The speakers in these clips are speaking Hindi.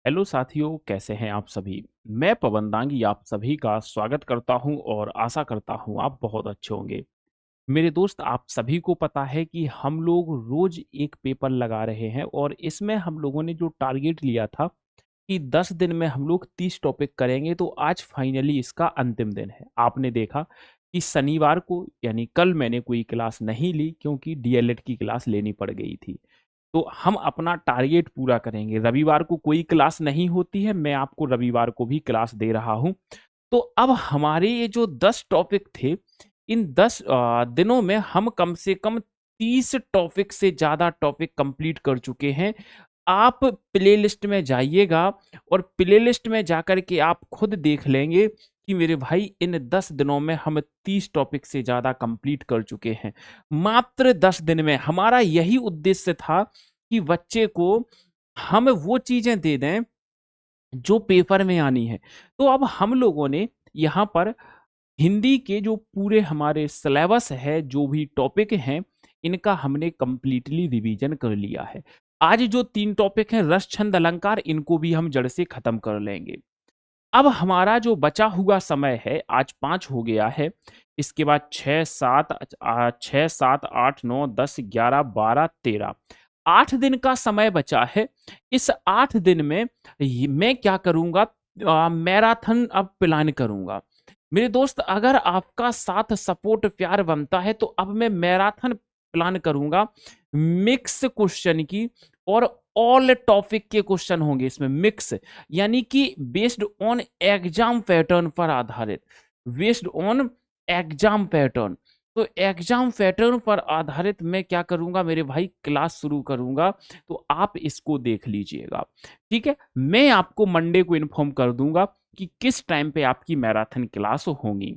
हेलो साथियों, कैसे हैं आप सभी? मैं पवन दांगी आप सभी का स्वागत करता हूं और आशा करता हूं आप बहुत अच्छे होंगे। मेरे दोस्त, आप सभी को पता है कि हम लोग रोज एक पेपर लगा रहे हैं और इसमें हम लोगों ने जो टारगेट लिया था कि 10 दिन में हम लोग 30 टॉपिक करेंगे, तो आज फाइनली इसका अंतिम दिन है। आपने देखा कि शनिवार को यानी कल मैंने कोई क्लास नहीं ली क्योंकि डीएलएड की क्लास लेनी पड़ गई थी। तो हम अपना टारगेट पूरा करेंगे। रविवार को कोई क्लास नहीं होती है, मैं आपको रविवार को भी क्लास दे रहा हूँ। तो अब हमारे ये जो 10 टॉपिक थे, इन 10 दिनों में हम कम से कम 30 टॉपिक से ज़्यादा टॉपिक कंप्लीट कर चुके हैं। आप प्लेलिस्ट में जाइएगा और प्लेलिस्ट में जाकर के आप खुद देख लेंगे कि मेरे भाई इन 10 दिनों में हम 30 टॉपिक से ज़्यादा कंप्लीट कर चुके हैं। मात्र 10 दिन में हमारा यही उद्देश्य था कि बच्चे को हम वो चीज़ें दे दें जो पेपर में आनी है। तो अब हम लोगों ने यहाँ पर हिंदी के जो पूरे हमारे सिलेबस है, जो भी टॉपिक हैं, इनका हमने कंप्लीटली रिवीजन कर लिया है। आज जो 3 टॉपिक हैं रस, छंद, अलंकार, इनको भी हम जड़ से खत्म कर लेंगे। अब हमारा जो बचा हुआ समय है, आज 5 हो गया है, इसके बाद 6, 7, 8, 9, 10, 11, 12, 13, 8 दिन का समय बचा है। इस 8 दिन में मैं क्या करूंगा, मैराथन अब प्लान करूंगा। मेरे दोस्त, अगर आपका साथ सपोर्ट प्यार बनता है तो अब मैं मैराथन प्लान करूंगा मिक्स क्वेश्चन की। और ऑल टॉपिक के क्वेश्चन होंगे इसमें मिक्स, यानी कि बेस्ड ऑन एग्जाम पैटर्न पर आधारित। बेस्ड ऑन एग्जाम पैटर्न, तो एग्जाम पैटर्न पर आधारित मैं क्या करूंगा मेरे भाई, क्लास शुरू करूंगा। तो आप इसको देख लीजिएगा, ठीक है। मैं आपको मंडे को इन्फॉर्म कर दूंगा कि किस टाइम पे आपकी मैराथन क्लास होंगी।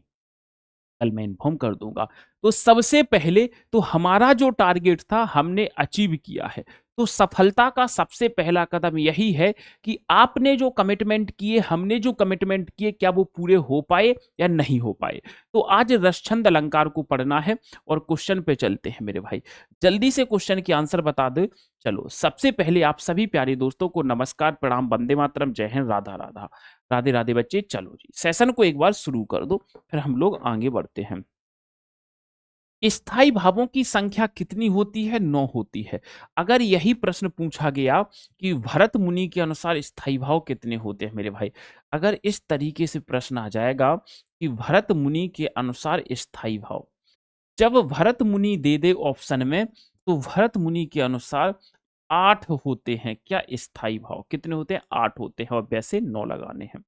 कल मैं इन्फॉर्म कर दूंगा। तो सबसे पहले तो हमारा जो टारगेट था हमने अचीव किया है। तो सफलता का सबसे पहला कदम यही है कि आपने जो कमिटमेंट किए, हमने जो कमिटमेंट किए, क्या वो पूरे हो पाए या नहीं हो पाए। तो आज रसछंद अलंकार को पढ़ना है और क्वेश्चन पे चलते हैं मेरे भाई। जल्दी से क्वेश्चन की आंसर बता दो। चलो, सबसे पहले आप सभी प्यारे दोस्तों को नमस्कार, प्रणाम, वंदे मातरम, जय हिंद, राधा राधा। राधे राधे बच्चे। चलो जी, सेशन को एक बार शुरू कर दो, फिर हम लोग आगे बढ़ते हैं। स्थायी भावों की संख्या कितनी होती है? 9 होती है। अगर यही प्रश्न पूछा गया कि भरत मुनि के अनुसार स्थायी भाव कितने होते हैं मेरे भाई, अगर इस तरीके से प्रश्न आ जाएगा कि भरत मुनि के अनुसार स्थायी भाव, जब भरत मुनि दे दे ऑप्शन में, तो भरत मुनि के अनुसार 8 होते हैं। क्या स्थायी भाव कितने होते हैं? 8 होते हैं, और वैसे 9 लगाने हैं।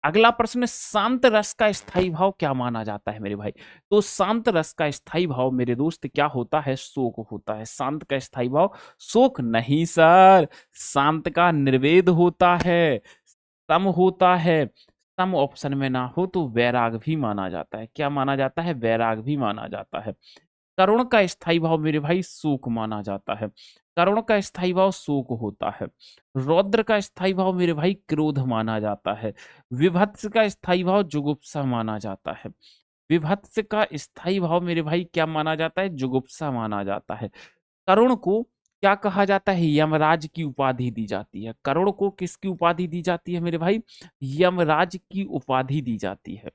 अगला प्रश्न, शांत रस का स्थायी भाव क्या माना जाता है मेरे भाई? तो शांत रस का स्थायी भाव मेरे दोस्त क्या होता है? शोक होता है। शांत का स्थायी भाव शोक नहीं सर, शांत का निर्वेद होता है, सम होता है। सम ऑप्शन में ना हो तो वैराग भी माना जाता है। क्या माना जाता है? वैराग भी माना जाता है। करुण का स्थायी भाव मेरे भाई शोक माना जाता है। करुण का स्थायी भाव शोक होता है। रौद्र का स्थायी भाव मेरे भाई क्रोध माना जाता है। विभत्स का स्थायी भाव जुगुप्सा माना जाता है। विभत्स का स्थायी भाव मेरे भाई क्या माना जाता है? जुगुप्सा माना जाता है। करुण को क्या कहा जाता है? यमराज की उपाधि दी जाती है। करुण को किसकी उपाधि दी जाती है मेरे भाई? यमराज की उपाधि दी जाती है।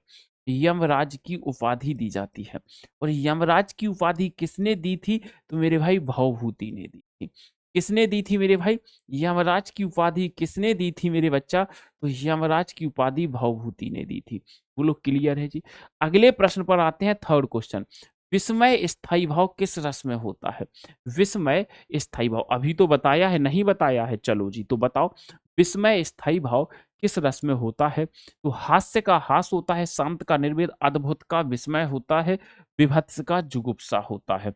यमराज की उपाधि दी जाती है। और यमराज की उपाधि किसने दी थी? तो मेरे भाई भवभूति ने दी थी। किसने दी थी मेरे भाई? यमराज की उपाधि किसने दी थी मेरे बच्चा? तो यमराज की उपाधि भवभूति ने दी थी। बोलो, क्लियर है जी? अगले प्रश्न पर आते हैं, थर्ड क्वेश्चन। विस्मय स्थायी भाव किस रस में होता है? विस्मय स्थायी भाव अभी तो बताया है, नहीं बताया है? चलो जी, तो बताओ विस्मय स्थायी भाव किस रस में होता है? तो हास्य का हास होता है, शांत का निर्वेद, अद्भुत का विस्मय होता है, विभत्स का जुगुप्सा होता है।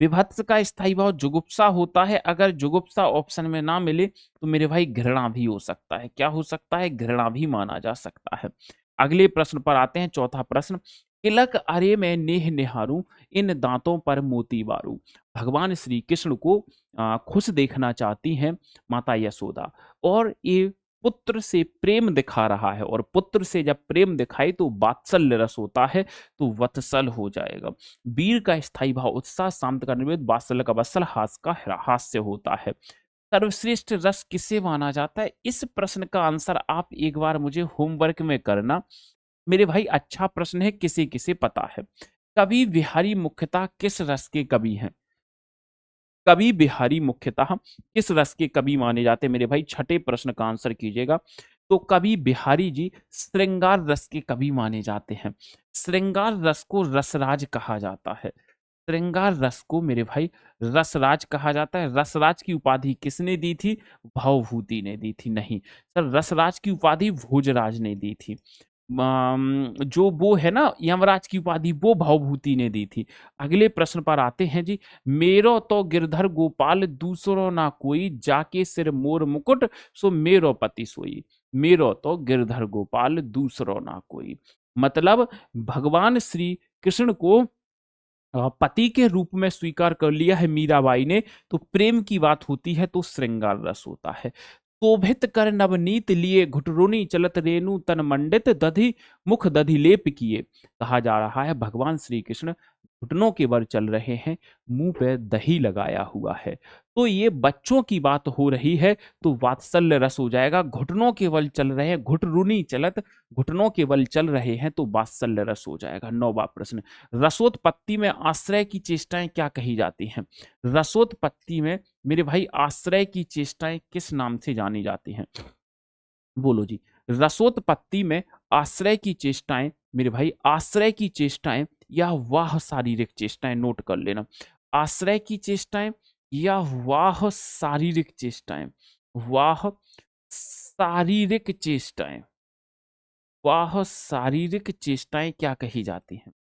विभत्स का स्थायी भाव जुगुप्सा होता है। अगर जुगुप्सा ऑप्शन में ना मिले तो मेरे भाई घृणा भी हो सकता है। क्या हो सकता है? घृणा भी माना जा सकता है। अगले प्रश्न पर आते हैं, चौथा प्रश्न। तिलक अरे मैं नेह निहारूं, इन दांतों पर मोती बारू। भगवान श्री कृष्ण को खुश देखना चाहती हैं माता यशोदा, और ये पुत्र से प्रेम दिखा रहा है, और पुत्र से जब प्रेम दिखाई तो वात्सल्य रस होता है, तो वत्सल हो जाएगा। वीर का स्थायी भाव उत्साह, शांत का निर्वेद, वात्सल्य का वत्सल, हास्य का हास्य होता है। सर्वश्रेष्ठ रस किसे माना जाता है? इस प्रश्न का आंसर आप एक बार मुझे होमवर्क में करना। मेरे भाई अच्छा प्रश्न है, किसे-किसे पता है। कवि बिहारी मुख्यतः किस रस के कवि हैं? कवि बिहारी मुख्यतः किस रस के कवि माने जाते हैं? मेरे भाई छठे प्रश्न का आंसर कीजिएगा। तो कवि बिहारी जी श्रृंगार रस के कवि माने जाते हैं। श्रृंगार रस को रसराज कहा जाता है। श्रृंगार रस को मेरे भाई रसराज कहा जाता है। रसराज की उपाधि किसने दी थी? भवभूति ने दी थी। नहीं सर, रसराज की उपाधि भोजराज ने दी थी। जो वो है ना यमराज की उपाधि, वो भवभूति ने दी थी। अगले प्रश्न पर आते हैं जी। मेरो तो गिरधर गोपाल दूसरो ना कोई, जाके सिर मोर मुकुट सो मेरो पति सोई। मेरो तो गिरधर गोपाल दूसरो ना कोई, मतलब भगवान श्री कृष्ण को पति के रूप में स्वीकार कर लिया है मीराबाई ने। तो प्रेम की बात होती है तो श्रृंगार रस होता है। शोभित कर नवनीत लिए, घुटरुनी चलत रेणु तन मंडित, दधि मुख दधि लेप किए। कहा जा रहा है भगवान श्री कृष्ण घुटनों के बल चल रहे हैं, मुंह पे दही लगाया हुआ है। तो ये बच्चों की बात हो रही है, तो वात्सल्य रस हो जाएगा। घुटनों के बल चल रहे हैं, घुटरुनी चलत, घुटनों के बल चल रहे हैं, तो वात्सल्य रस हो जाएगा। 9वां प्रश्न। रसोत्पत्ति में आश्रय की चेष्टाएं क्या कही जाती हैं? रसोत्पत्ति में मेरे भाई आश्रय की चेष्टाएं किस नाम से जानी जाती हैं? बोलो जी। रसोत्पत्ति में आश्रय की चेष्टाएं मेरे भाई, आश्रय की चेष्टाएं या वाह शारीरिक चेष्टाएं, नोट कर लेना। आश्रय की चेष्टाएं या वाह शारीरिक चेष्टाएं? वाह शारीरिक चेष्टाएं, वाह शारीरिक चेष्टाएं क्या कही जाती हैं?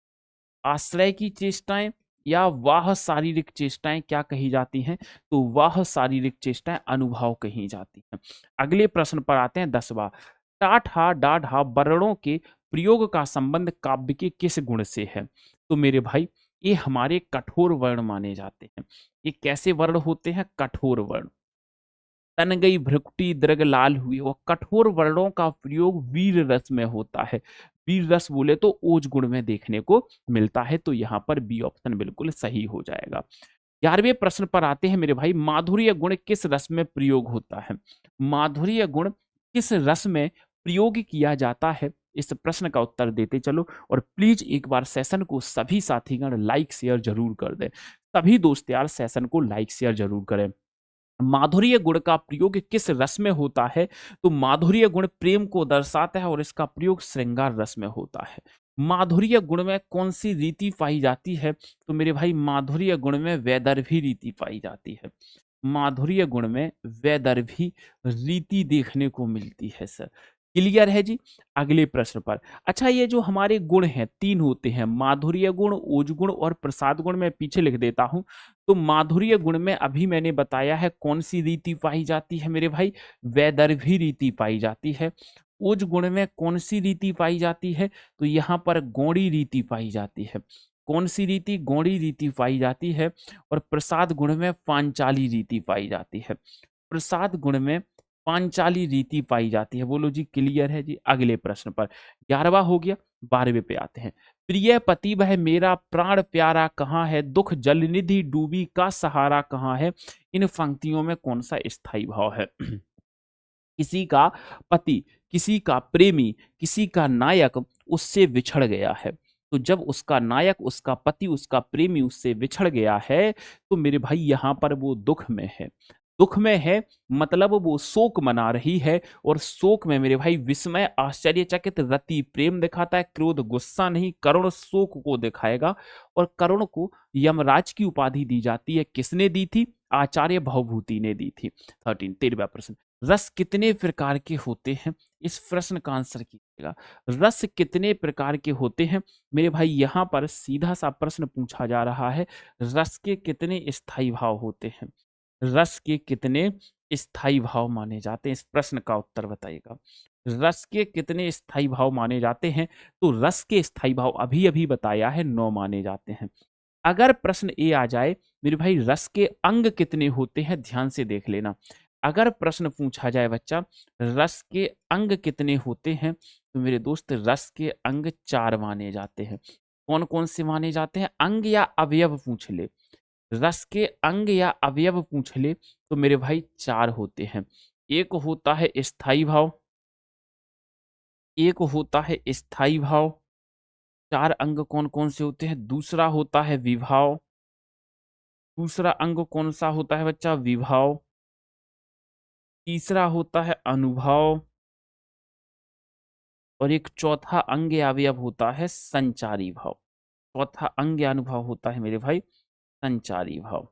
आश्रय की चेष्टाएं या वाह शारीरिक चेष्टाएं क्या कही जाती हैं? तो वाह शारीरिक चेष्टाएं अनुभव कही जाती हैं। अगले प्रश्न पर आते हैं 10वां। टाठा डाढ़ा वर्णों के प्रयोग का संबंध काव्य के किस गुण से है? तो मेरे भाई ये हमारे कठोर वर्ण माने जाते हैं। ये कैसे वर्ण होते हैं? कठोर वर्ण। तन गई भ्रुकुटी दृग लाल हुई, और कठोर वर्णों का प्रयोग वीर रस में होता है। वीर रस बोले तो ओज गुण में देखने को मिलता है, तो यहाँ पर बी ऑप्शन बिल्कुल सही हो जाएगा। 11वें प्रश्न पर आते हैं मेरे भाई। माधुर्य गुण किस रस में प्रयोग होता है? माधुर्य गुण किस रस में प्रयोग किया जाता है? इस प्रश्न का उत्तर देते चलो, और प्लीज एक बार सेशन को सभी साथीगण लाइक शेयर जरूर कर दें। सभी दोस्त यार सेशन को लाइक शेयर जरूर करें। माधुर्य गुण का प्रयोग किस रस में होता है? तो माधुर्य गुण प्रेम को दर्शाता है, और इसका प्रयोग श्रृंगार रस में होता है। माधुर्य गुण में कौन सी रीति पाई जाती है? तो मेरे भाई माधुर्य गुण में वैदर्भी रीति पाई जाती है। माधुर्य गुण में वैदर्भी रीति देखने को मिलती है सर। क्लियर है जी। अगले प्रश्न पर। अच्छा, ये जो हमारे गुण हैं 3 होते हैं, माधुर्य गुण, ओज गुण और प्रसाद गुण। मैं पीछे लिख देता हूं। तो माधुर्य गुण में अभी मैंने बताया है कौन सी रीति पाई जाती है मेरे भाई? वैदर्भी रीति पाई जाती है। ओज गुण में कौन सी रीति पाई जाती है? तो यहाँ पर गौड़ी रीति पाई जाती है। कौन सी रीति? गौड़ी रीति पाई जाती है। और प्रसाद गुण में पांचाली रीति पाई जाती है। प्रसाद गुण में पांचाली रीति पाई जाती है। बोलो जी, क्लियर है जी। अगले प्रश्न पर। 11वां हो गया। 12वें पे आते हैं। प्रिय पति वह मेरा प्राण प्यारा कहाँ है, दुख जल निधि डूबी का सहारा कहाँ है? इन पंक्तियों में कौन सा स्थायी भाव है? किसी का पति, किसी का प्रेमी, किसी का नायक उससे बिछड़ गया है। तो जब उसका नायक, उसका पति, उसका प्रेमी उससे बिछड़ गया है, तो मेरे भाई यहाँ पर वो दुख में है। दुख में है मतलब वो शोक मना रही है, और शोक में मेरे भाई विस्मय, आश्चर्यचकित, रति प्रेम दिखाता है, क्रोध गुस्सा नहीं, करुण शोक को दिखाएगा। और करुण को यमराज की उपाधि दी जाती है। किसने दी थी? आचार्य भवभूति ने दी थी। 13वां प्रश्न। रस कितने प्रकार के होते हैं? इस प्रश्न का आंसर कीजिएगा। रस कितने प्रकार के होते हैं? मेरे भाई यहाँ पर सीधा सा प्रश्न पूछा जा रहा है, रस के कितने स्थायी भाव होते हैं? रस के कितने स्थायी भाव माने जाते हैं? इस प्रश्न का उत्तर बताइएगा। रस के कितने स्थायी भाव माने जाते हैं? तो रस के स्थायी भाव अभी अभी बताया है, 9 माने जाते हैं। अगर प्रश्न ए आ जाए मेरे भाई, रस के अंग कितने होते हैं? ध्यान से देख लेना। अगर प्रश्न पूछा जाए बच्चा, रस के अंग कितने होते हैं, तो मेरे दोस्त रस के अंग 4 माने जाते हैं। कौन कौन से माने जाते हैं? अंग या अवयव पूछ ले। रस के अंग या अवयव पूछ ले तो मेरे भाई 4 होते हैं। एक होता है स्थायी भाव, एक होता है स्थायी भाव, 4 अंग कौन-कौन से होते हैं? दूसरा होता है विभाव, दूसरा अंग कौन-सा होता है बच्चा? विभाव, तीसरा होता है अनुभाव और एक चौथा अंग या अवयव होता है संचारी भाव। चौथा अंग या अनुभव होता है मेरे भाई संचारी भाव,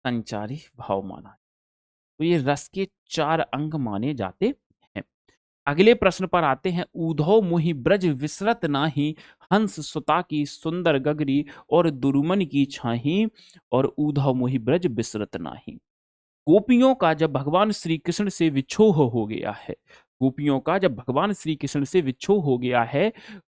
संचारी भाव माना। तो ये रस के 4 अंग माने जाते हैं। अगले प्रश्न पर आते हैं। ऊधव मुहि ब्रज विसरत नाही, हंस सुता की सुंदर गगरी और दुरुमन की छाही, और ऊधव मुहि ब्रज विसरत नाही। गोपियों का जब भगवान श्री कृष्ण से विछोह हो गया है, गोपियों का जब भगवान श्री कृष्ण से विछोह हो गया है,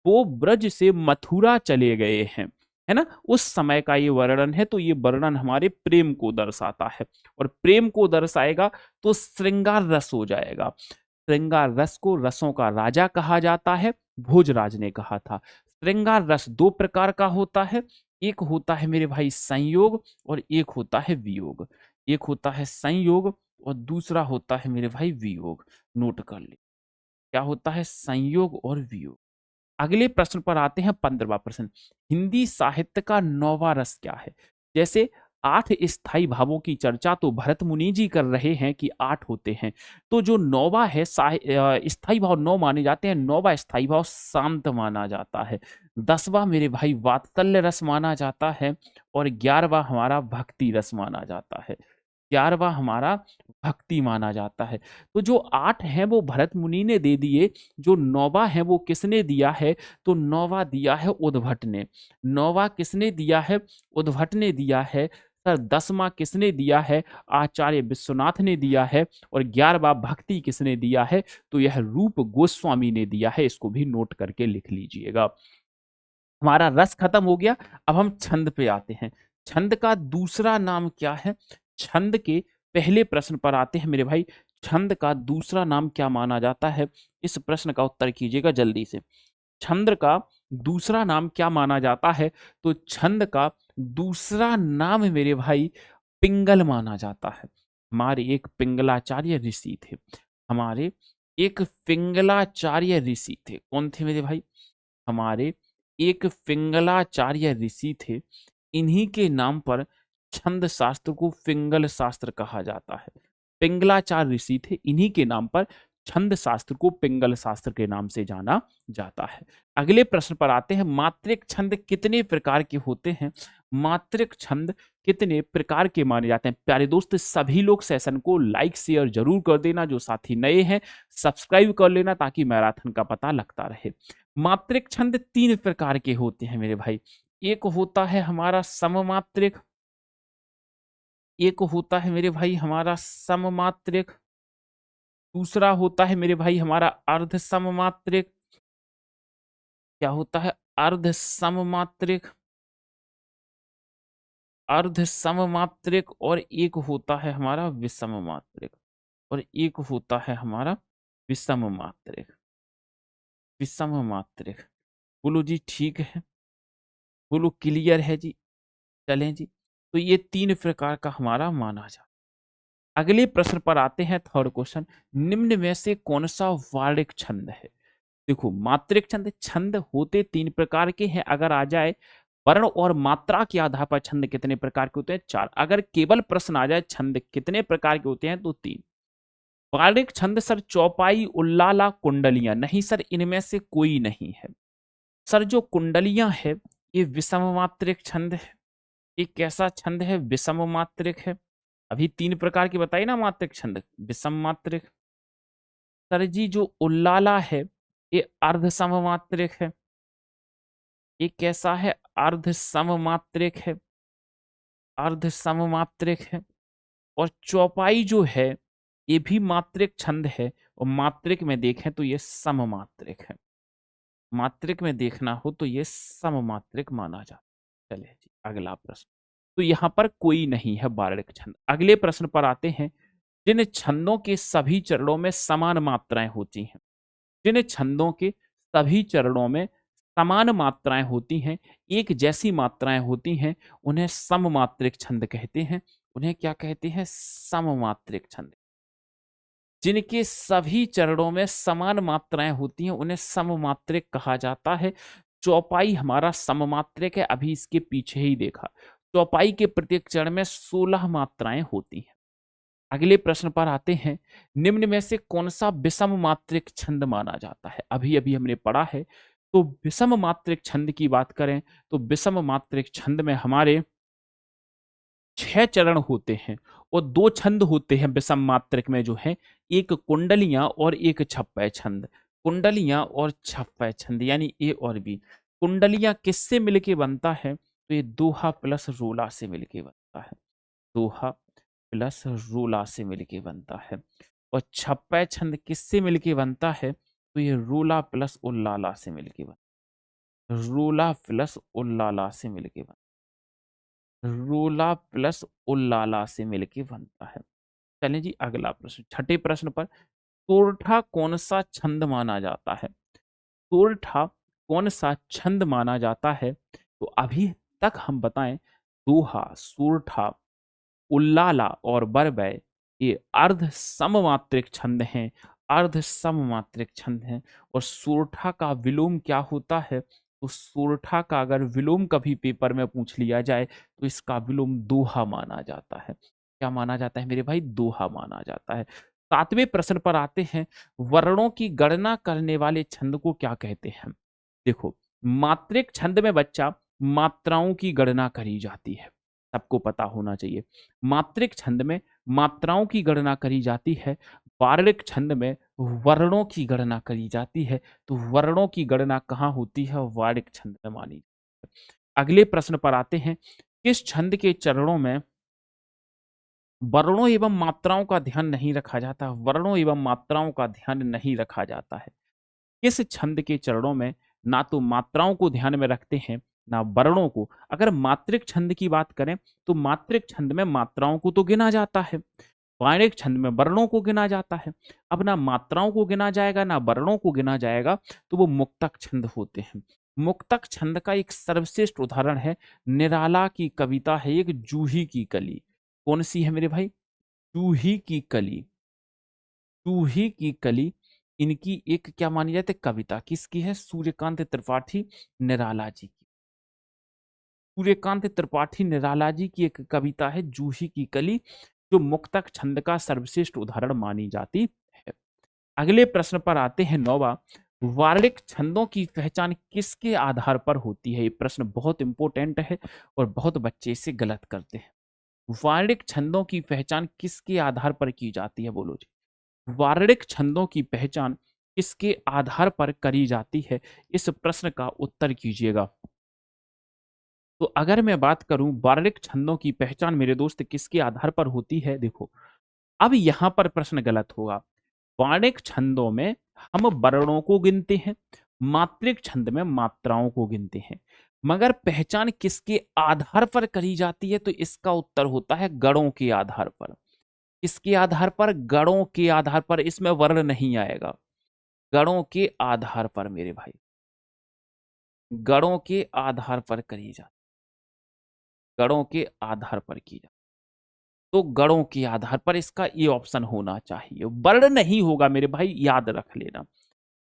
वो ब्रज से मथुरा चले गए हैं, है ना? उस समय का ये वर्णन है, तो ये वर्णन हमारे प्रेम को दर्शाता है, और प्रेम को दर्शाएगा तो श्रृंगार रस हो जाएगा। श्रृंगार रस को रसों का राजा कहा जाता है, भोजराज ने कहा था। श्रृंगार रस 2 प्रकार का होता है, एक होता है मेरे भाई संयोग और एक होता है वियोग। एक होता है संयोग और दूसरा होता है मेरे भाई वियोग। नोट कर ले, क्या होता है? संयोग और वियोग। अगले प्रश्न पर आते हैं, 15वां प्रश्न। हिंदी साहित्य का 9वां रस क्या है? जैसे 8 स्थायी भावों की चर्चा तो भरत मुनि जी कर रहे हैं कि 8 होते हैं, तो जो 9वां है स्थायी भाव 9 माने जाते हैं। 9वां स्थायी भाव शांत माना जाता है। 10वां मेरे भाई वात्सल्य रस माना जाता है, और 11वां हमारा भक्ति रस माना जाता है। 11वां हमारा भक्ति माना जाता है। तो जो 8 हैं वो भरत मुनि ने दे दिए, जो 9वां है वो किसने दिया है? तो 9वां दिया है उद्भट ने। 9वां किसने दिया है? उद्भट ने दिया है। सर 10वां किसने दिया है? आचार्य विश्वनाथ ने दिया है। और 11वां भक्ति किसने दिया है? तो यह रूप गोस्वामी ने दिया है। इसको भी नोट करके लिख लीजिएगा। हमारा रस खत्म हो गया। अब हम छंद पे आते हैं। छंद का दूसरा नाम क्या है? छंद के पहले प्रश्न पर आते हैं मेरे भाई। छंद का दूसरा नाम क्या माना जाता है? इस प्रश्न का उत्तर कीजिएगा जल्दी से। छंद का दूसरा नाम क्या माना जाता है? तो छंद का दूसरा नाम मेरे भाई पिंगल माना जाता है। हमारे एक पिंगलाचार्य ऋषि थे। हमारे एक पिंगलाचार्य ऋषि थे। कौन थे मेरे भाई? हमारे एक पिंगलाचार्य ऋषि थे। इन्हीं के नाम पर छंद शास्त्र को पिंगल शास्त्र कहा जाता है। पिंगलाचार्य ऋषि थे, इन्हीं के नाम पर छंद शास्त्र को पिंगल शास्त्र के नाम से जाना जाता है। अगले प्रश्न पर आते हैं। मात्रिक छंद कितने प्रकार के होते हैं? मात्रिक छंद कितने प्रकार के माने जाते हैं? प्यारे दोस्त, सभी लोग सेशन को लाइक शेयर जरूर कर देना। जो साथी नए हैं सब्सक्राइब कर लेना, ताकि मैराथन का पता लगता रहे। मात्रिक छंद 3 प्रकार के होते हैं मेरे भाई। एक होता है हमारा सममात्रिक, एक होता है मेरे भाई हमारा सममात्रिक, दूसरा होता है मेरे भाई हमारा अर्ध सममात्रिक। क्या होता है? अर्ध सममात्रिक, अर्ध सममात्रिक, और एक होता है हमारा विषम मात्रिक, और एक होता है हमारा विषम मात्रिक। विषम मात्रिक। बोलो जी ठीक है, बोलो क्लियर है जी। चलें जी। तो ये 3 प्रकार का हमारा माना जाता है। अगले प्रश्न पर आते हैं, थर्ड क्वेश्चन। निम्न में से कौन सा वार्णिक छंद है? देखो, मात्रिक छंद, छंद होते 3 प्रकार के हैं। अगर आ जाए वर्ण और मात्रा के आधार पर छंद कितने प्रकार के होते हैं? 4। अगर केवल प्रश्न आ जाए छंद कितने प्रकार के होते हैं, तो 3। वार्णिक छंद सर चौपाई, उल्लाला, कुंडलियां। नहीं सर, इनमें से कोई नहीं है। सर जो कुंडलियां है ये विषम मात्रिक छंद है। ये कैसा छंद है? विषम मात्रिक है। अभी 3 प्रकार की बताई ना मात्रिक छंद, विषम मात्रिक। सर जी जो उल्लाला है ये अर्ध सममात्रिक है। ये कैसा है? अर्ध सममात्रिक है, अर्ध सममात्रिक है। और चौपाई जो है ये भी मात्रिक छंद है, और मात्रिक में देखें तो ये सममात्रिक है। मात्रिक में देखना हो तो ये सममात्रिक माना जाता है। चलिए जी अगला प्रश्न। तो यहाँ पर कोई नहीं है वार्णिक छंद। अगले प्रश्न पर आते हैं। जिन छंदों के सभी चरणों में समान मात्राएं होती हैं, जिन छंदों के सभी चरणों में समान मात्राएं होती हैं, एक जैसी मात्राएं होती हैं, उन्हें सममात्रिक छंद कहते हैं। उन्हें क्या कहते हैं? सममात्रिक छंद। जिनके सभी चरणों में समान मात्राएं होती हैं, उन्हें सममात्रिक कहा जाता है। चौपाई हमारा सममात्रिक है, अभी इसके पीछे ही देखा। चौपाई के प्रत्येक चरण में 16 मात्राएं होती हैं। अगले प्रश्न पर आते हैं, निम्न में से कौन सा विषम मात्रिक छंद माना जाता है? अभी अभी हमने पढ़ा है। तो विषम मात्रिक छंद की बात करें तो विषम मात्रिक छंद में हमारे 6 चरण होते हैं और 2 छंद होते हैं विषम मात्रक में जो है, एक कुंडलियाँ और एक छप्पय छंद। कुंडलियाँ और छप्पय छंद यानी ए और बी। कुंडलियाँ किससे मिलके बनता है? तो ये दोहा प्लस रोला से मिलके बनता है। दोहा प्लस रोला से मिलके बनता है। और छप्पय छंद किससे मिलके बनता है? तो ये रोला प्लस उल्लाला से मिलके बनता है। रोला प्लस उल्लाला से मिलके बनता है। रोला प्लस उल्लाला से मिलके बनता है। चलिए जी अगला प्रश्न, छठे प्रश्न पर, सोरठा कौन सा छंद माना जाता है? सोरठा कौन सा छंद माना जाता है? तो अभी तक हम बताएं, दोहा, सोरठा, उल्लाला और बरबय ये अर्ध सममात्रिक छंद हैं। अर्ध सममात्रिक छंद हैं। और सोरठा का विलोम क्या होता है? तो सोरठा का अगर विलोम कभी पेपर में पूछ लिया जाए तो इसका विलोम दोहा माना जाता है। क्या माना जाता है मेरे भाई? दोहा माना जाता है। सातवें प्रश्न पर आते हैं, वर्णों की गणना करने वाले छंद को क्या कहते हैं? देखो, मात्रिक छंद में बच्चा मात्राओं की गणना करी जाती है, सबको पता होना चाहिए। मात्रिक छंद में मात्राओं की गणना करी जाती है। वार्णिक छंद में वर्णों की गणना करी जाती है। तो वर्णों की गणना कहाँ होती है? वार्णिक छंद में मानी जाती है। अगले प्रश्न पर आते हैं, किस छंद के चरणों में वर्णों एवं मात्राओं का ध्यान नहीं रखा जाता? वर्णों एवं मात्राओं का ध्यान नहीं रखा जाता है। किस छंद के चरणों में ना तो मात्राओं को ध्यान में रखते हैं ना वर्णों को? अगर मात्रिक छंद की बात करें तो मात्रिक छंद में मात्राओं को तो गिना जाता है, वार्णिक छंद में वर्णों को गिना जाता है। अब ना मात्राओं को गिना जाएगा ना वर्णों को गिना जाएगा, तो वो मुक्तक छंद होते हैं। मुक्तक छंद का एक सर्वश्रेष्ठ उदाहरण है, निराला की कविता है एक, जूही की कली। कौन सी है मेरे भाई? जूही की कली। जूही की कली इनकी एक क्या मानी जाती है? कविता। किसकी है? सूर्यकांत त्रिपाठी निराला जी की। सूर्यकांत त्रिपाठी निराला जी की एक कविता है जूही की कली, जो मुक्तक छंद का सर्वश्रेष्ठ उदाहरण मानी जाती है। अगले प्रश्न पर आते हैं, नौवा, वार्णिक छंदों की पहचान किसके आधार पर होती है? ये प्रश्न बहुत इंपॉर्टेंट है और बहुत बच्चे इसे गलत करते हैं। वार्णिक छंदों की पहचान किसके आधार पर की जाती है? बोलो जी। वार्णिक छंदों की पहचान किसके आधार पर करी जाती है? इस प्रश्न का उत्तर कीजिएगा। तो अगर मैं बात करूं वार्णिक छंदों की पहचान मेरे दोस्त किसके आधार पर होती है, देखो अब यहां पर प्रश्न गलत होगा। वार्णिक छंदों में हम वर्णों को गिनते हैं, मात्रिक छंद में मात्राओं को गिनते हैं। मगर पहचान किसके आधार पर करी जाती है? तो इसका उत्तर होता है गणों के आधार पर। किसके आधार पर? गणों के आधार पर। इसमें वर्ण नहीं आएगा। गणों के आधार पर मेरे भाई, गणों के आधार पर करी जाती, गणों के आधार पर की जाती। तो गणों के आधार पर इसका ये ऑप्शन होना चाहिए, वर्ण नहीं होगा मेरे भाई, याद रख लेना।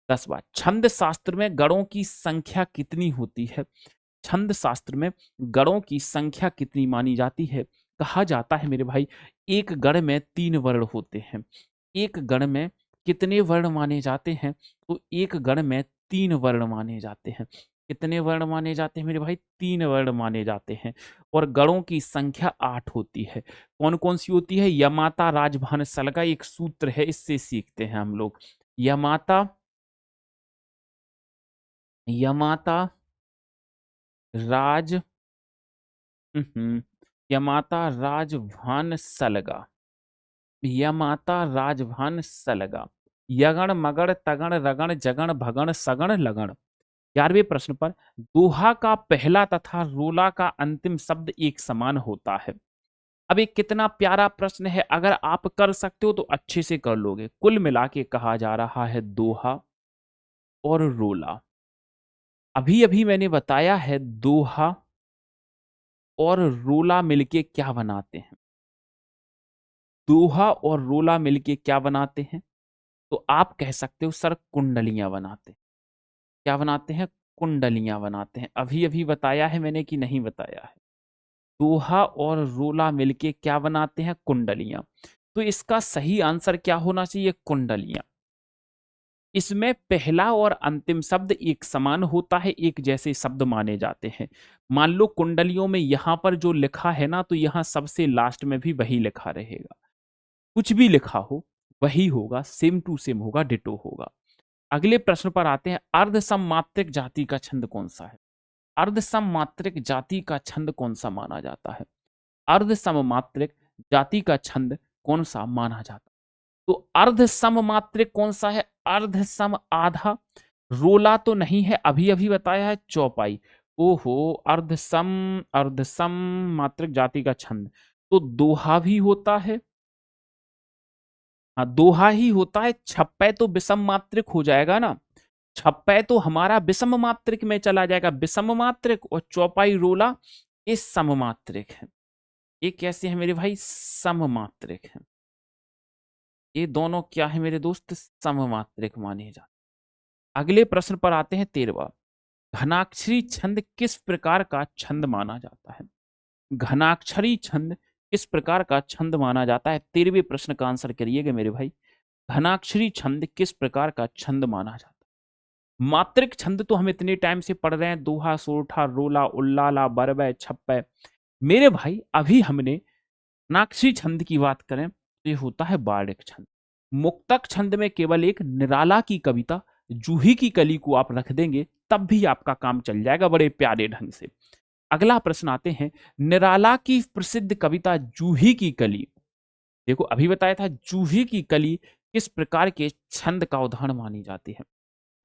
10वां, छंद शास्त्र में गणों की संख्या कितनी होती है? छंद शास्त्र में गणों की संख्या कितनी मानी जाती है? कहा जाता है मेरे भाई, एक गण में 3 वर्ण होते हैं। एक गण में कितने वर्ण माने जाते हैं? तो एक गण में 3 वर्ण माने जाते हैं। कितने वर्ण माने जाते हैं मेरे भाई? 3 वर्ण माने जाते हैं। और गणों की संख्या 8 होती है। कौन कौन सी होती है? यमाता, राजभान, सलगा, एक सूत्र है, इससे सीखते हैं हम लोग। यमाता, यमाता, राज, यमाता, राजभान, सलगा। यमाता, राजभान, सलगा। यगण, मगण, तगण, रगण, जगण, भगण, सगण, लगण। 11वें प्रश्न पर, दोहा का पहला तथा रोला का अंतिम शब्द एक समान होता है। अब एक कितना प्यारा प्रश्न है, अगर आप कर सकते हो तो अच्छे से कर लोगे। कुल मिला के कहा जा रहा है दोहा और रोला। अभी अभी मैंने बताया है दोहा और रोला मिलके क्या बनाते हैं। दोहा और रोला मिलके क्या बनाते हैं? तो आप कह सकते हो सर कुंडलियां बनाते हैं। क्या बनाते हैं? कुंडलियां बनाते हैं। अभी अभी बताया है मैंने कि नहीं बताया है? दोहा और रोला मिलके क्या बनाते हैं? कुंडलियां। तो इसका सही आंसर क्या होना चाहिए? कुंडलियां। इसमें पहला और अंतिम शब्द एक समान होता है, एक जैसे शब्द माने जाते हैं। मान लो कुंडलियों में यहां पर जो लिखा है ना, तो यहां सबसे लास्ट में भी वही लिखा रहेगा। कुछ भी लिखा हो वही होगा, सेम टू सेम होगा, डिटो होगा। अगले प्रश्न पर आते हैं। अर्ध सममात्रिक जाति का छंद कौन सा है? अर्ध सममात्रिक जाति का छंद कौन सा माना जाता है? अर्ध सममात्रिक जाति का छंद कौन सा माना जाता है? तो अर्ध सममात्रिक कौन सा है? अर्ध सम आधा। रोला तो नहीं है, अभी अभी बताया है चौपाई। ओहो, अर्ध सम मात्रिक जाति का छंद तो दोहा भी होता है। हाँ, दोहा ही होता है। छप्पै तो विषम मात्रिक हो जाएगा ना। छप्पै तो हमारा विषम मात्रिक में चला जाएगा, विषम मात्रिक, और चौपाई रोला इस सम मात्रिक है। ये कैसे है मेरे भाई? सम मात्रिक है। ये दोनों क्या है मेरे दोस्त? सममात्रिक माने जाते। अगले प्रश्न पर आते हैं 13वां। घनाक्षरी छंद किस प्रकार का छंद माना जाता है? घनाक्षरी छंद किस प्रकार का छंद माना जाता है? 13वें प्रश्न का आंसर करिएगा मेरे भाई। घनाक्षरी छंद किस प्रकार का छंद माना जाता है? मात्रिक छंद तो हम इतने टाइम से पढ़ रहे हैं, दोहा, सोरठा, रोला, उल्लाला, बरबै, छप्पै। मेरे भाई अभी हमने नाक्षरी छंद की बात करें तो ये होता है बार्डिक छंद। मुक्तक छंद में केवल एक निराला की कविता जूही की कली को आप रख देंगे तब भी आपका काम चल जाएगा बड़े प्यारे ढंग से। अगला प्रश्न आते हैं। निराला की प्रसिद्ध कविता जूही की कली, देखो अभी बताया था जूही की कली किस प्रकार के छंद का उदाहरण मानी जाती है?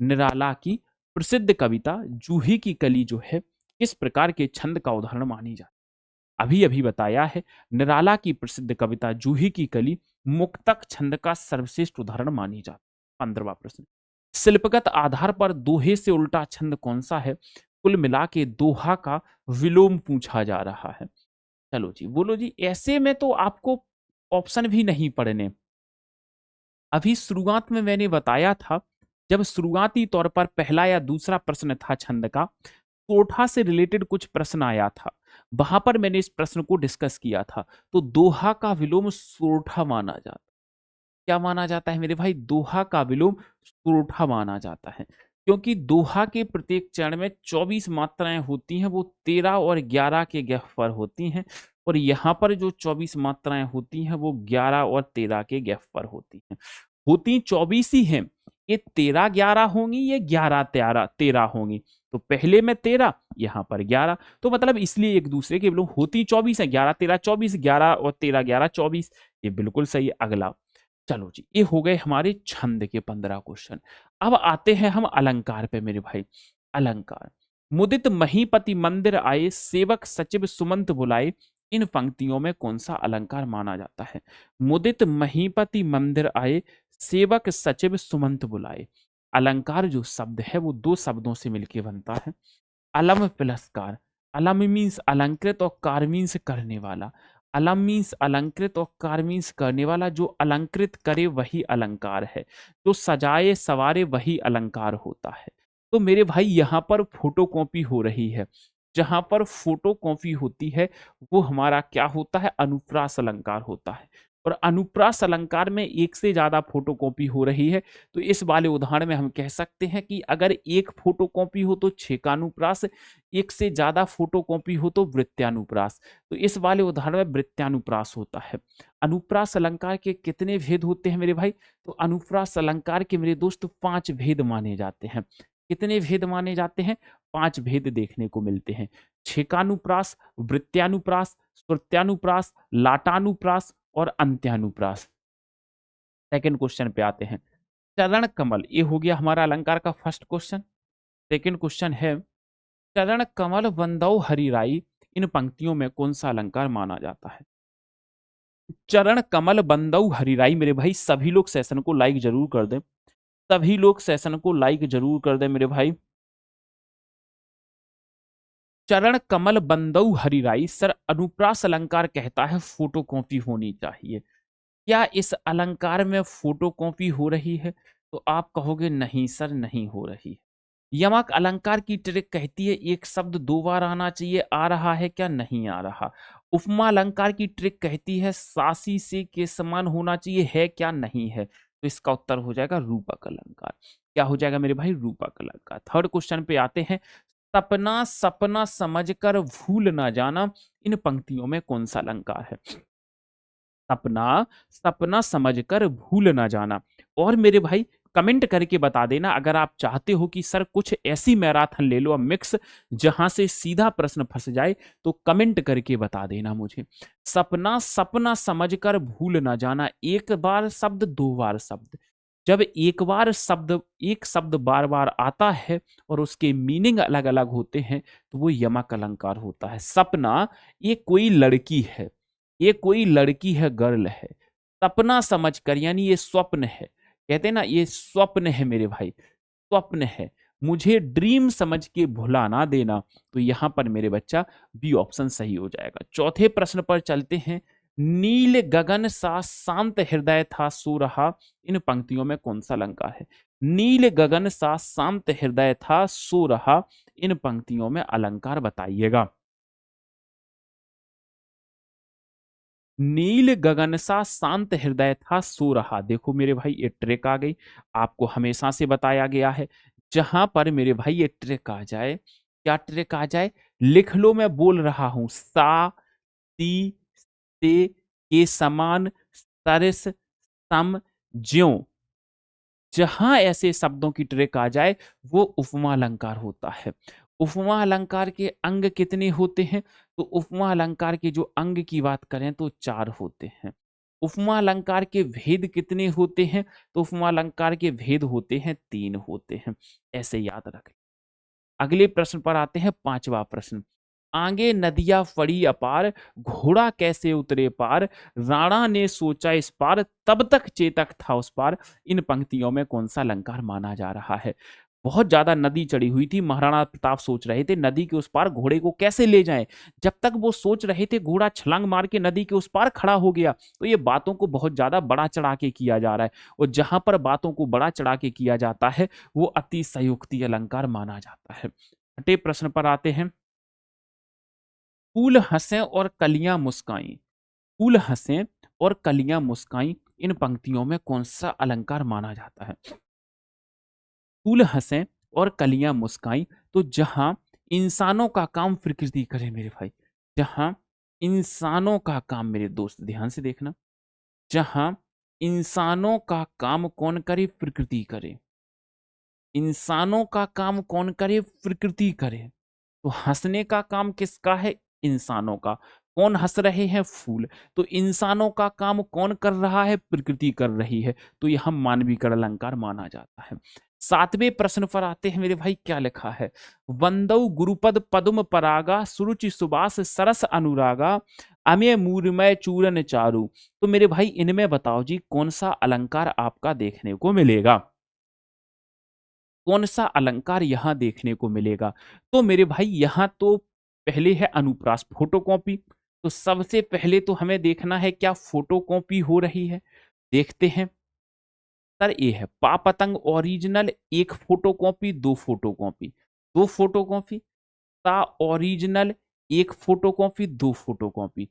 निराला की प्रसिद्ध कविता जूही की कली जो है किस प्रकार के छंद का उदाहरण मानी जाती है? अभी अभी बताया है निराला की प्रसिद्ध कविता जूही की कली मुक्तक छंद का सर्वश्रेष्ठ उदाहरण मानी जाती है। 15वां प्रश्न। शिल्पगत आधार पर दोहे से उल्टा छंद कौन सा है? कुल मिला के दोहा का विलोम पूछा जा रहा है। चलो जी बोलो जी। ऐसे में तो आपको ऑप्शन भी नहीं पढ़ने। अभी शुरुआत में मैंने बताया था, जब शुरुआती तौर पर पहला या दूसरा प्रश्न था छंद का, सोरठा से रिलेटेड कुछ प्रश्न आया था, वहां पर मैंने इस प्रश्न को डिस्कस किया था। तो दोहा का विलोम सोरठा माना जाता है। क्या माना जाता है मेरे भाई? दोहा का विलोम सोरठा माना जाता है। क्योंकि दोहा के प्रत्येक चरण में 24 मात्राएं होती हैं, वो 13 और 11 के गैप पर होती हैं। और यहाँ पर जो 24 मात्राएं होती हैं वो 11 और 13 के गैप पर होती हैं। होती 24 ही हैं। ये 13 11 होंगी, ये 11 13 होंगी। तो पहले में 13, यहाँ पर 11, तो मतलब इसलिए एक दूसरे के बिल्कुल होती 24 है। 11 13 24, 11 और 13 11 24। ये बिल्कुल सही है। अगला, चलो जी, ये हो गए हमारे छंद के 15 क्वेश्चन। अब आते हैं हम अलंकार पे मेरे भाई। अलंकार। मुदित महीपति मंदिर आए, सेवक सचिव सुमंत बुलाए, इन पंक्तियों में कौन सा अलंकार माना जाता है? मुदित महीपति मंदिर आए, सेवक सचिव सुमंत बुलाए। अलंकार जो शब्द है वो दो शब्दों से मिलकर बनता है। अलम प्लस कार। अलम मीन्स अलंकृत और कार मीन्स करने वाला। अलम मीन्स अलंकृत और कार मीन्स करने वाला। जो अलंकृत करे वही अलंकार है, जो सजाए सवारे वही अलंकार होता है। तो मेरे भाई यहाँ पर फोटो कॉपी हो रही है। जहां पर फोटो कॉपी होती है वो हमारा क्या होता है? अनुप्रास अलंकार होता है। और अनुप्रास अलंकार में एक से ज्यादा फोटो कॉपी हो रही है। तो इस वाले उदाहरण में हम कह सकते हैं कि अगर एक फोटो कॉपी हो तो 6 का अनुप्रास, एक से ज्यादा फोटो कॉपी हो तो वृत्यानुप्रास। तो इस वाले उदाहरण में वृत्यानुप्रास होता है। अनुप्रास अलंकार के कितने भेद होते हैं मेरे भाई? तो अनुप्रास अलंकार के मेरे दोस्त 5 भेद माने जाते हैं। कितने भेद माने जाते हैं? 5 भेद देखने को मिलते हैं। छेकानुप्रास, वृत्यानुप्रास, श्रुत्यानुप्रास, लाटानुप्रास और अंत्यानुप्रास। सेकंड क्वेश्चन पे आते हैं। चरण कमल, ये हो गया हमारा अलंकार का फर्स्ट क्वेश्चन। सेकंड क्वेश्चन है, चरण कमल बंदौ हरिराई, इन पंक्तियों में कौन सा अलंकार माना जाता है? चरण कमल बंदौ हरिराई। मेरे भाई सभी लोग सेशन को लाइक जरूर कर दें। सभी लोग सेशन को लाइक जरूर कर दें मेरे भाई। चरण कमल बंदऊ हरिराई। सर, अनुप्रास अलंकार कहता है फोटोकॉपी होनी चाहिए। क्या इस अलंकार में फोटोकॉपी हो रही है? तो आप कहोगे नहीं सर, नहीं हो रही है। यमक अलंकार की ट्रिक कहती है एक शब्द दो बार आना चाहिए, आ रहा है क्या? नहीं आ रहा। उपमा अलंकार की ट्रिक कहती है सासी से के समान होना चाहिए, है क्या? नहीं है। तो इसका उत्तर हो जाएगा रूपक अलंकार। क्या हो जाएगा मेरे भाई? रूपक अलंकार। थर्ड क्वेश्चन पे आते हैं। सपना सपना समझकर भूल ना जाना, इन पंक्तियों में कौन सा अलंकार है? सपना सपना समझकर भूल ना जाना। और मेरे भाई कमेंट करके बता देना अगर आप चाहते हो कि सर कुछ ऐसी मैराथन ले लो अब मिक्स जहां से सीधा प्रश्न फंस जाए, तो कमेंट करके बता देना मुझे। सपना सपना समझकर भूल ना जाना, एक बार शब्द दो बार शब्द। जब एक शब्द बार बार आता है और उसके मीनिंग अलग अलग होते हैं तो वो यमक अलंकार होता है। सपना, ये कोई लड़की है, ये कोई लड़की है, गर्ल है। सपना समझकर यानी ये स्वप्न है, कहते हैं ना ये स्वप्न है मेरे भाई, स्वप्न है, मुझे ड्रीम समझ के भुला ना देना। तो यहां पर मेरे बच्चा बी ऑप्शन सही हो जाएगा। चौथे प्रश्न पर चलते हैं। नील गगन सा शांत हृदय था सो रहा, इन पंक्तियों में कौन सा अलंकार है? नील गगन सा शांत हृदय था सो रहा, इन पंक्तियों में अलंकार बताइएगा। नील गगन सा शांत हृदय था सो रहा। देखो मेरे भाई ये ट्रिक आ गई, आपको हमेशा से बताया गया है जहां पर मेरे भाई ये ट्रिक आ जाए, क्या ट्रिक आ जाए? लिख लो, मैं बोल रहा हूं, सा ती ते के समान सरस सम ज्यों। जहां ऐसे शब्दों की ट्रिक आ जाए वो उपमा अलंकार होता है। उपमा अलंकार के अंग कितने होते हैं? तो उपमा अलंकार के जो अंग की बात करें तो चार होते हैं। उपमा अलंकार के भेद कितने होते हैं? तो उपमा अलंकार के भेद होते हैं, तीन होते हैं। ऐसे याद रखें। अगले प्रश्न पर आते हैं, पांचवा प्रश्न। आगे नदियां फड़ी अपार, घोड़ा कैसे उतरे पार, राणा ने सोचा इस पार, तब तक चेतक था उस पार, इन पंक्तियों में कौन सा अलंकार माना जा रहा है? बहुत ज्यादा नदी चढ़ी हुई थी, महाराणा प्रताप सोच रहे थे नदी के उस पार घोड़े को कैसे ले जाएं। जब तक वो सोच रहे थे घोड़ा छलांग मार के नदी के उस पार खड़ा हो गया। तो ये बातों को बहुत ज्यादा बड़ा चढ़ा के किया जा रहा है, और जहां पर बातों को बड़ा चढ़ा के किया जाता है वो अति संयुक्ति अलंकार माना जाता है। छठे प्रश्न पर आते हैं। फूल हंसे और कलियां मुस्काई, फूल हंसे और कलियां मुस्काई, इन पंक्तियों में कौन सा अलंकार माना जाता है? फूल हंसे और कलियां मुस्काई, तो जहां इंसानों का काम प्रकृति करे मेरे भाई, जहां इंसानों का काम, मेरे दोस्त ध्यान से देखना, जहां इंसानों का काम कौन करे? प्रकृति करे। इंसानों का काम कौन करे? प्रकृति करे। तो हंसने का काम किसका है? इंसानों का। कौन हंस रहे हैं? फूल। तो इंसानों का काम कौन कर रहा है? प्रकृति कर रही है। तो यह मानवीकरण अलंकार माना जाता है। सातवें प्रश्न पर आते हैं मेरे भाई, क्या लिखा है? वंदौ गुरुपद पद्म परागा, सुरुचि सुबास सरस अनुरागा, अमेय मूरमय चूरन चारु। तो मेरे भाई इनमें बताओ जी कौन सा अलंकार आपका देखने को मिलेगा? कौन सा अलंकार यहां देखने को मिलेगा? तो मेरे भाई यहां तो पहले है अनुप्रास फोटोकॉपी। तो सबसे पहले तो हमें देखना है क्या फोटोकॉपी हो रही है। देखते हैं। सर ये है पापतंग ओरिजिनल, एक फोटोकॉपी, दो फोटोकॉपी, दो फोटोकॉपी। सा ओरिजिनल, एक फोटोकॉपी, दो फोटोकॉपी।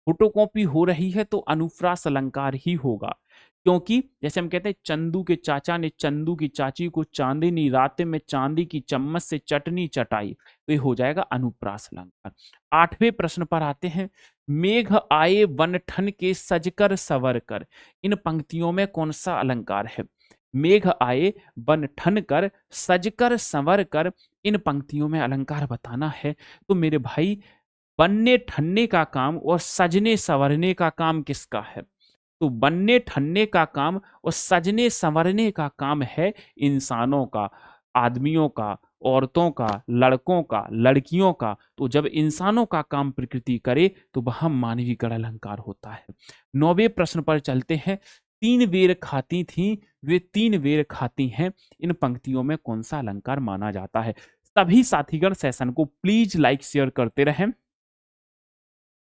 फोटोकॉपी हो रही है तो अनुप्रास अलंकार ही होगा, क्योंकि जैसे हम कहते हैं चंदू के चाचा ने चंदू की चाची को चांदनी रात में चांदी की चम्मच से चटनी चटाई, तो ये हो जाएगा अनुप्रास अलंकार। आठवें प्रश्न पर आते हैं। मेघ आए वन ठन के सजकर सवर कर, इन पंक्तियों में कौन सा अलंकार है? मेघ आए बन ठन कर सजकर संवर कर, इन पंक्तियों में अलंकार बताना है। तो मेरे भाई बनने ठनने का काम और सजने संवरने का काम किसका है? तो बनने ठनने का काम और सजने संवरने का काम है इंसानों का, आदमियों का, औरतों का, लड़कों का, लड़कियों का। तो जब इंसानों का काम प्रकृति करे तो वह मानवीकरण अलंकार होता है। नौवें प्रश्न पर चलते हैं। तीन बेर खाती थी वे तीन बेर खाती हैं, इन पंक्तियों में कौन सा अलंकार माना जाता है? सभी साथीगण सेशन को प्लीज लाइक शेयर करते रहें।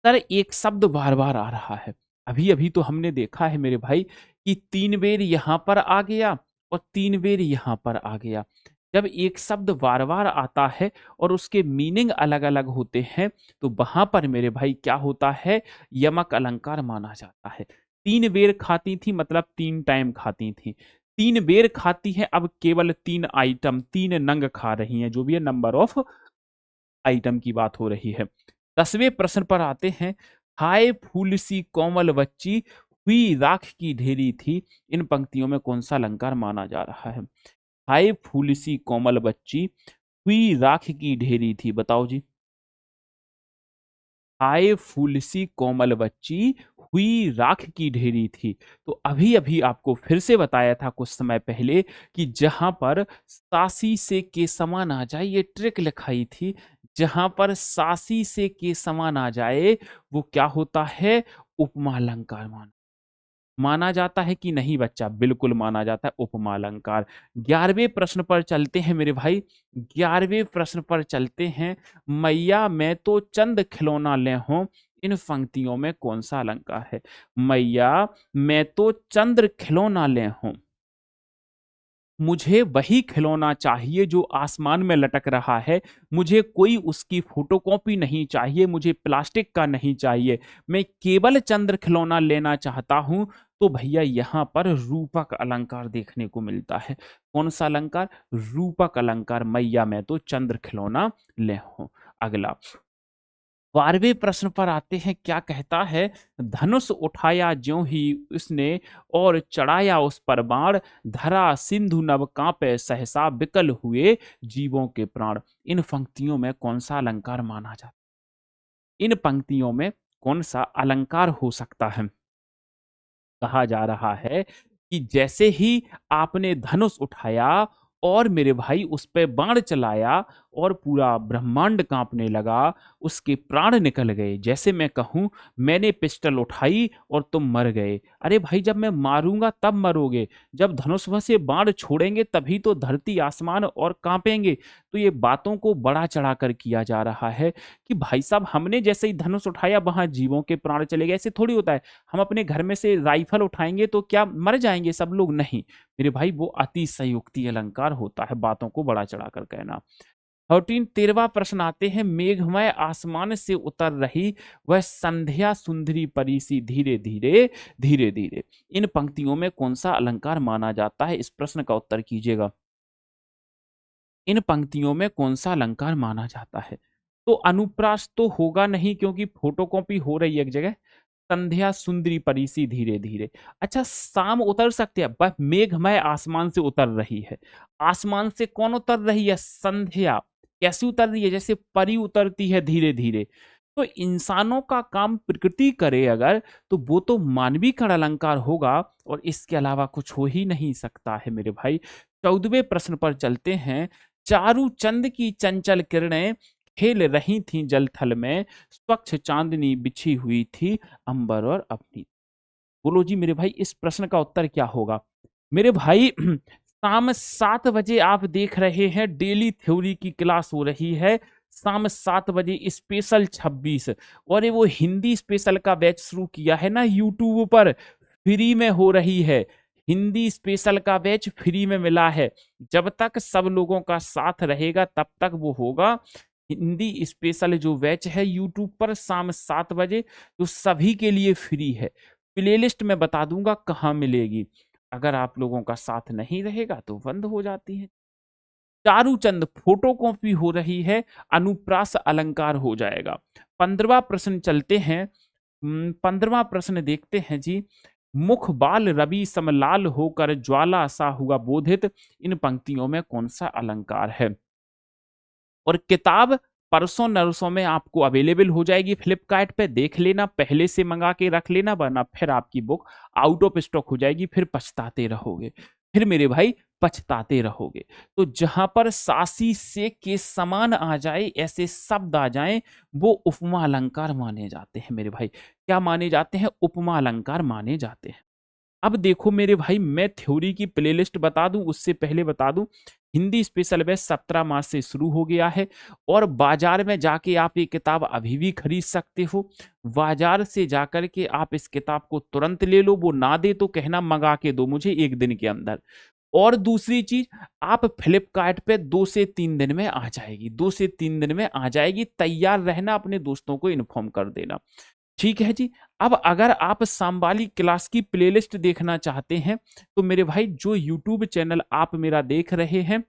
सर एक शब्द बार बार आ रहा है, अभी अभी तो हमने देखा है मेरे भाई कि 3 बेर यहाँ पर आ गया और 3 बेर यहाँ पर आ गया। जब एक शब्द बार बार आता है और उसके मीनिंग अलग अलग होते हैं तो वहां पर मेरे भाई क्या होता है, यमक अलंकार माना जाता है। 3 बेर खाती थी मतलब 3 टाइम खाती थी, 3 बेर खाती है, अब केवल 3 आइटम 3 नंग खा रही हैं, जो भी है नंबर ऑफ आइटम की बात हो रही है। 10वें प्रश्न पर आते हैं। हाय फूल सी कोमल बच्ची, हुई राख की ढेरी थी, इन पंक्तियों में कौन सा अलंकार माना जा रहा है। हाय फूल सी कोमल बच्ची, हुई राख की ढेरी थी, बताओ जी। हाय फूल सी कोमल बच्ची, हुई राख की ढेरी थी। तो अभी अभी आपको फिर से बताया था कुछ समय पहले कि जहां पर सासी से के समान आ जाए, ये ट्रिक लिखाई थी, जहां पर सासी से के समान आ जाए वो क्या होता है, उपमा अलंकार माना माना जाता है कि नहीं बच्चा, बिल्कुल माना जाता है उपमा अलंकार। 11वें प्रश्न पर चलते हैं मेरे भाई, 11वें प्रश्न पर चलते हैं। मैया मैं तो चंद खिलौना ले हूं, इन पंक्तियों में कौन सा अलंकार है। मैया मैं तो चंद्र खिलौना ले हूं, मुझे वही खिलौना चाहिए जो आसमान में लटक रहा है, मुझे कोई उसकी फोटोकॉपी नहीं चाहिए, मुझे प्लास्टिक का नहीं चाहिए, मैं केवल चंद्र खिलौना लेना चाहता हूं। तो भैया यहां पर रूपक अलंकार देखने को मिलता है। कौन सा अलंकार, रूपक अलंकार। मैया मैं तो चंद्र खिलौना ले हूं। अगला 12वें प्रश्न पर आते हैं, क्या कहता है। धनुष उठाया ज्यों ही उसने, और चढ़ाया उस पर बाण, धरा सिंधु नभ कांपे सहसा, विकल हुए जीवों के प्राण। इन पंक्तियों में कौन सा अलंकार माना जाता है, इन पंक्तियों में कौन सा अलंकार हो सकता है। कहा जा रहा है कि जैसे ही आपने धनुष उठाया और मेरे भाई उस पे बाण चलाया और पूरा ब्रह्मांड कांपने लगा, उसके प्राण निकल गए। जैसे मैं कहूं मैंने पिस्टल उठाई और तुम मर गए, अरे भाई जब मैं मारूंगा तब मरोगे, जब धनुष से बाण छोड़ेंगे तभी तो धरती आसमान और कांपेंगे। तो ये बातों को बड़ा चढ़ाकर किया जा रहा है कि भाई साहब हमने जैसे ही धनुष उठाया वहां जीवों के प्राण चले गए। ऐसे थोड़ी होता है हम अपने घर में से राइफल उठाएंगे तो क्या मर जाएंगे सब लोग, नहीं मेरे भाई, वो अतिशयोक्ति अलंकार होता है, बातों को बड़ा चढ़ाकर कहना। 13वां प्रश्न आते हैं। मेघमय आसमान से उतर रही वह संध्या सुंदरी परी सी, धीरे धीरे धीरे धीरे। इन पंक्तियों में कौन सा अलंकार माना जाता है, इस प्रश्न का उत्तर कीजिएगा। इन पंक्तियों में कौन सा अलंकार माना जाता है। तो अनुप्रास तो होगा नहीं क्योंकि फोटोकॉपी हो रही है एक जगह। संध्या सुंदरी परी सी धीरे धीरे, अच्छा शाम उतर सकते हैं, बस मेघमय आसमान से उतर रही है। आसमान से कौन उतर रही है, संध्या। कैसी उतर रही है, जैसे परी उतरती है धीरे धीरे। तो इंसानों का काम प्रकृति करे अगर, तो वो तो मानवीय कण अलंकार होगा और इसके अलावा कुछ हो ही नहीं सकता है मेरे भाई। 14वें प्रश्न पर चलते हैं। चारू चंद की चंचल किरणें खेल रही थीं जल थल में, स्वच्छ चांदनी बिछी हुई थी अंबर और अपनी। बोलो जी मेरे भाई इस प्रश्न का उत्तर क्या होगा। मेरे भाई शाम 7 बजे आप देख रहे हैं डेली थ्योरी की क्लास हो रही है, शाम 7 बजे स्पेशल 26, और ये वो हिंदी स्पेशल का बैच शुरू किया है ना यूट्यूब पर, फ्री में हो रही है। हिंदी स्पेशल का बैच फ्री में मिला है, जब तक सब लोगों का साथ रहेगा तब तक वो होगा। हिंदी स्पेशल जो बैच है यूट्यूब पर शाम 7 बजे, तो सभी के लिए फ्री है। प्लेलिस्ट में बता दूंगा कहाँ मिलेगी, अगर आप लोगों का साथ नहीं रहेगा तो बंद हो जाती है। चारूचंद फोटो कॉपी हो रही है, अनुप्रास अलंकार हो जाएगा। 15वां प्रश्न चलते हैं। 15वां प्रश्न देखते हैं जी। मुख बाल रवि समलाल होकर ज्वाला सा हुआ बोधित, इन पंक्तियों में कौन सा अलंकार है। और किताब परसों नरसों में आपको अवेलेबल हो जाएगी फ्लिपकार्ट पे, देख लेना, पहले से मंगा के रख लेना, वरना फिर आपकी बुक आउट ऑफ स्टॉक हो जाएगी, फिर पछताते रहोगे, फिर मेरे भाई पछताते रहोगे। तो जहां पर सासी से के समान आ जाए, ऐसे शब्द आ जाएं, वो उपमा अलंकार माने जाते हैं मेरे भाई। क्या माने जाते हैं, उपमा अलंकार माने जाते हैं। अब देखो मेरे भाई, मैं थ्योरी की प्लेलिस्ट बता दूं उससे पहले बता दूं हिंदी स्पेशल बैच 17 मार्च से शुरू हो गया है और बाजार में जाके आप ये किताब अभी भी खरीद सकते हो। बाजार से जाकर के आप इस किताब को तुरंत ले लो, वो ना दे तो कहना मंगा के दो मुझे 1 दिन के अंदर। और दूसरी चीज, आप फ्लिपकार्ट पे 2 से 3 दिन में आ जाएगी, 2 से 3 दिन में आ जाएगी। तैयार रहना, अपने दोस्तों को इन्फॉर्म कर देना। ठीक है जी। अब अगर आप सांबाली क्लास की प्लेलिस्ट देखना चाहते हैं तो मेरे भाई जो यूट्यूब चैनल आप मेरा देख रहे हैं,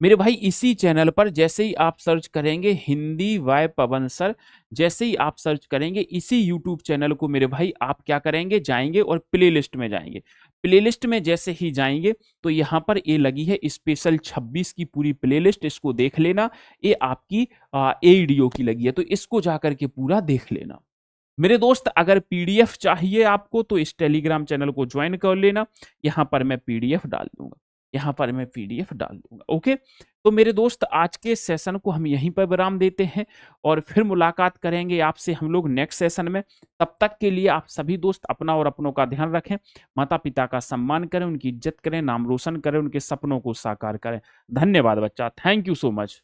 मेरे भाई इसी चैनल पर जैसे ही आप सर्च करेंगे हिंदी वाय पवन सर, जैसे ही आप सर्च करेंगे इसी यूट्यूब चैनल को मेरे भाई आप क्या करेंगे, जाएंगे और प्लेलिस्ट में जाएंगे। प्लेलिस्ट में जैसे ही जाएंगे तो यहाँ पर ये लगी है स्पेशल 26 की पूरी प्लेलिस्ट, इसको देख लेना। ये आपकी एडीओ की लगी है, तो इसको जाकर के पूरा देख लेना। मेरे दोस्त अगर पीडीएफ चाहिए आपको तो इस टेलीग्राम चैनल को ज्वाइन कर लेना। यहाँ पर मैं पीडीएफ डाल दूंगा, यहाँ पर मैं पीडीएफ डाल दूंगा। ओके, तो मेरे दोस्त आज के सेशन को हम यहीं पर विराम देते हैं और फिर मुलाकात करेंगे आपसे हम लोग नेक्स्ट सेशन में। तब तक के लिए आप सभी दोस्त अपना और अपनों का ध्यान रखें, माता पिता का सम्मान करें, उनकी इज्जत करें, नाम रोशन करें, उनके सपनों को साकार करें। धन्यवाद बच्चा, थैंक यू सो मच।